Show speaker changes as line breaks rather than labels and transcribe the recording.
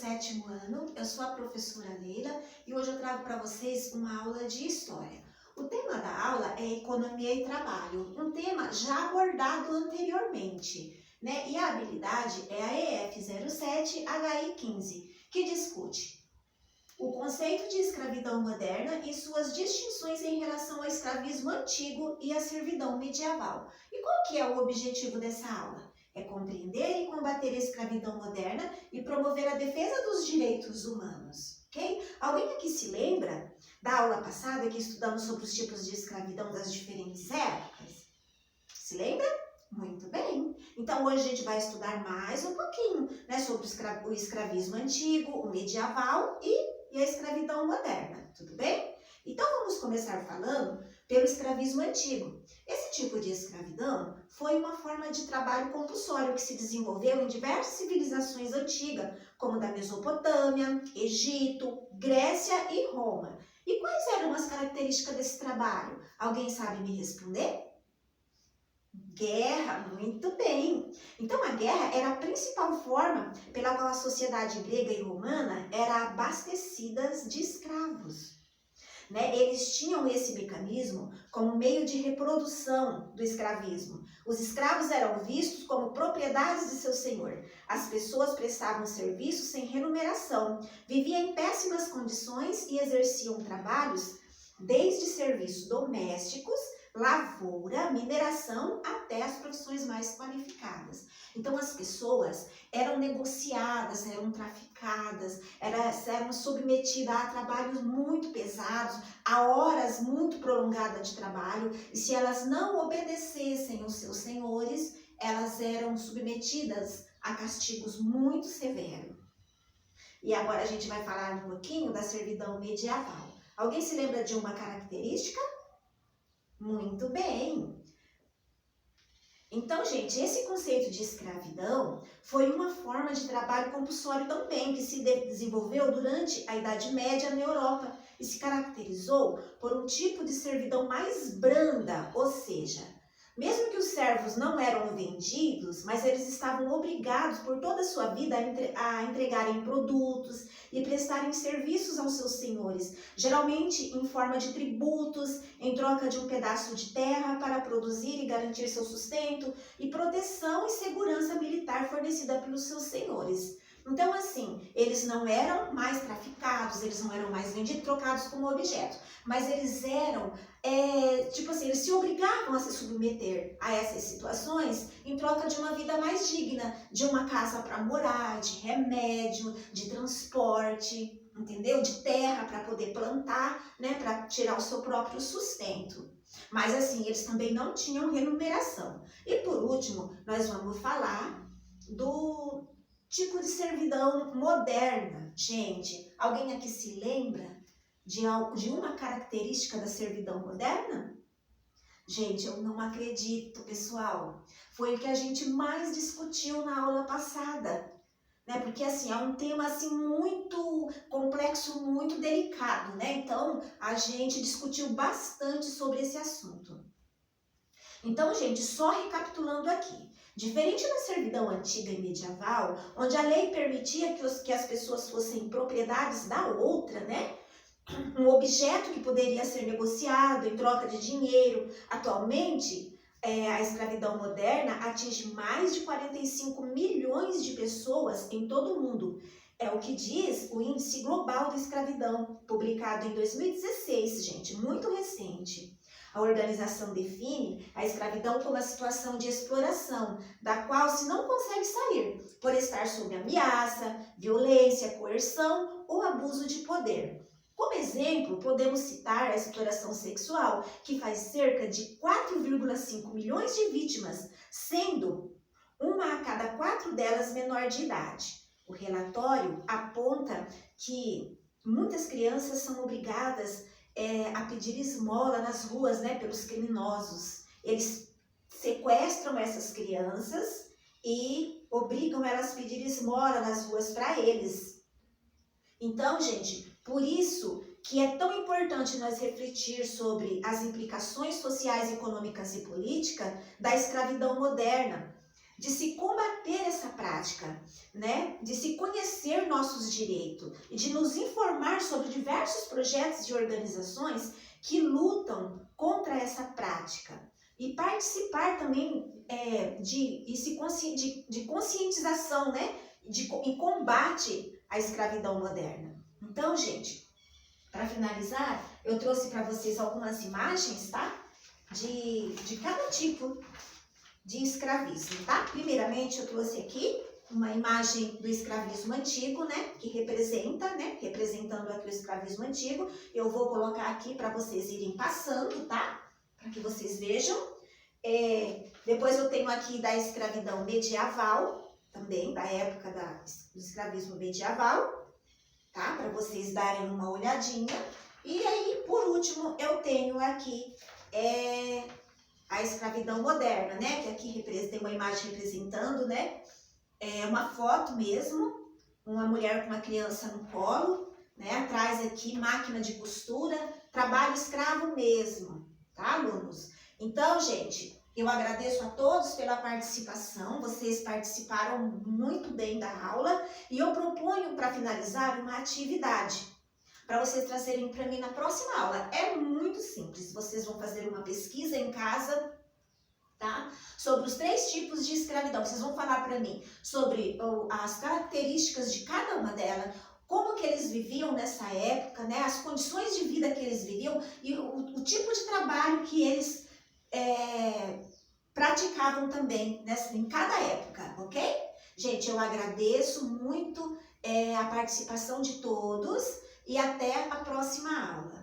7º ano, eu sou a professora Leila e hoje eu trago para vocês uma aula de História. O tema da aula é Economia e Trabalho, um tema já abordado anteriormente, né? E a habilidade é a EF07-HI15, que discute o conceito de escravidão moderna e suas distinções em relação ao escravismo antigo e à servidão medieval. E qual que é o objetivo dessa aula? É compreender e combater a escravidão moderna e promover a defesa dos direitos humanos, ok? Alguém aqui se lembra da aula passada que estudamos sobre os tipos de escravidão das diferentes épocas? Se lembra? Muito bem. Então hoje a gente vai estudar mais um pouquinho, né, sobre o escravismo antigo, o medieval e a escravidão moderna, tudo bem? Então vamos começar falando pelo escravismo antigo. Esse tipo de escravidão foi uma forma de trabalho compulsório que se desenvolveu em diversas civilizações antigas, como da Mesopotâmia, Egito, Grécia e Roma. E quais eram as características desse trabalho? Alguém sabe me responder? Guerra, muito bem. Então a guerra era a principal forma pela qual a sociedade grega e romana era abastecida de escravos. Né? Eles tinham esse mecanismo como meio de reprodução do escravismo. Os escravos eram vistos como propriedades de seu senhor. As pessoas prestavam serviço sem remuneração, viviam em péssimas condições e exerciam trabalhos desde serviços domésticos, lavoura, mineração, até as profissões mais qualificadas. Então as pessoas eram negociadas, eram traficadas, eram submetidas a trabalhos muito pesados, a horas muito prolongadas de trabalho, e se elas não obedecessem aos seus senhores, elas eram submetidas a castigos muito severos. E agora a gente vai falar um pouquinho da servidão medieval. Alguém se lembra de uma característica? Muito bem! Então, gente, esse conceito de escravidão foi uma forma de trabalho compulsório também, que se desenvolveu durante a Idade Média na Europa e se caracterizou por um tipo de servidão mais branda, ou seja, mesmo que os servos não eram vendidos, mas eles estavam obrigados por toda a sua vida a entregarem produtos e prestarem serviços aos seus senhores, geralmente em forma de tributos, em troca de um pedaço de terra para produzir e garantir seu sustento e proteção e segurança militar fornecida pelos seus senhores. Então, assim, eles não eram mais traficados, eles não eram mais vendidos, trocados como objeto, mas eles eram, eles se obrigavam a se submeter a essas situações em troca de uma vida mais digna, de uma casa para morar, de remédio, de transporte, entendeu? De terra para poder plantar, né, para tirar o seu próprio sustento. Mas assim, eles também não tinham remuneração. E por último, nós vamos falar do tipo de servidão moderna. Gente, alguém aqui se lembra de uma característica da servidão moderna? Gente, eu não acredito, pessoal. Foi o que a gente mais discutiu na aula passada, né? Porque assim, é um tema assim muito complexo, muito delicado, né? Então, a gente discutiu bastante sobre esse assunto. Então, gente, só recapitulando aqui. Diferente da servidão antiga e medieval, onde a lei permitia que as pessoas fossem propriedades da outra, né? Um objeto que poderia ser negociado em troca de dinheiro. Atualmente, a escravidão moderna atinge mais de 45 milhões de pessoas em todo o mundo. É o que diz o Índice Global da Escravidão, publicado em 2016, gente, muito recente. A organização define a escravidão como a situação de exploração, da qual se não consegue sair, por estar sob ameaça, violência, coerção ou abuso de poder. Como exemplo, podemos citar a exploração sexual, que faz cerca de 4,5 milhões de vítimas, sendo uma a cada 4 delas menor de idade. O relatório aponta que muitas crianças são obrigadas a pedir esmola nas ruas, né, pelos criminosos. Eles sequestram essas crianças e obrigam elas a pedir esmola nas ruas para eles. Então, gente, por isso que é tão importante nós refletir sobre as implicações sociais, econômicas e políticas da escravidão moderna, de se combater essa prática. prática, né, de se conhecer nossos direitos e de nos informar sobre diversos projetos de organizações que lutam contra essa prática e participar também de conscientização, né, e combate à escravidão moderna. Então, gente, para finalizar, eu trouxe para vocês algumas imagens, tá? De cada tipo de escravismo, tá? Primeiramente, eu trouxe aqui uma imagem do escravismo antigo, né? Que representa, né? Representando aqui o escravismo antigo. Eu vou colocar aqui para vocês irem passando, tá? Para que vocês vejam. Depois eu tenho aqui da escravidão medieval, também da época do escravismo medieval, tá? Para vocês darem uma olhadinha. E aí, por último, eu tenho aqui a escravidão moderna, né? Que aqui tem uma imagem representando, né? Uma foto mesmo, uma mulher com uma criança no colo, né? Atrás aqui, máquina de costura, trabalho escravo mesmo, tá, alunos? Então, gente, eu agradeço a todos pela participação, vocês participaram muito bem da aula e eu proponho, para finalizar, uma atividade para vocês trazerem para mim na próxima aula. É muito simples, vocês vão fazer uma pesquisa em casa, tá? Sobre os 3 tipos de escravidão. Vocês vão falar para mim sobre as características de cada uma delas, como que eles viviam nessa época, né? As condições de vida que eles viviam e o tipo de trabalho que eles praticavam também em cada época, ok? Gente, eu agradeço muito a participação de todos e até a próxima aula.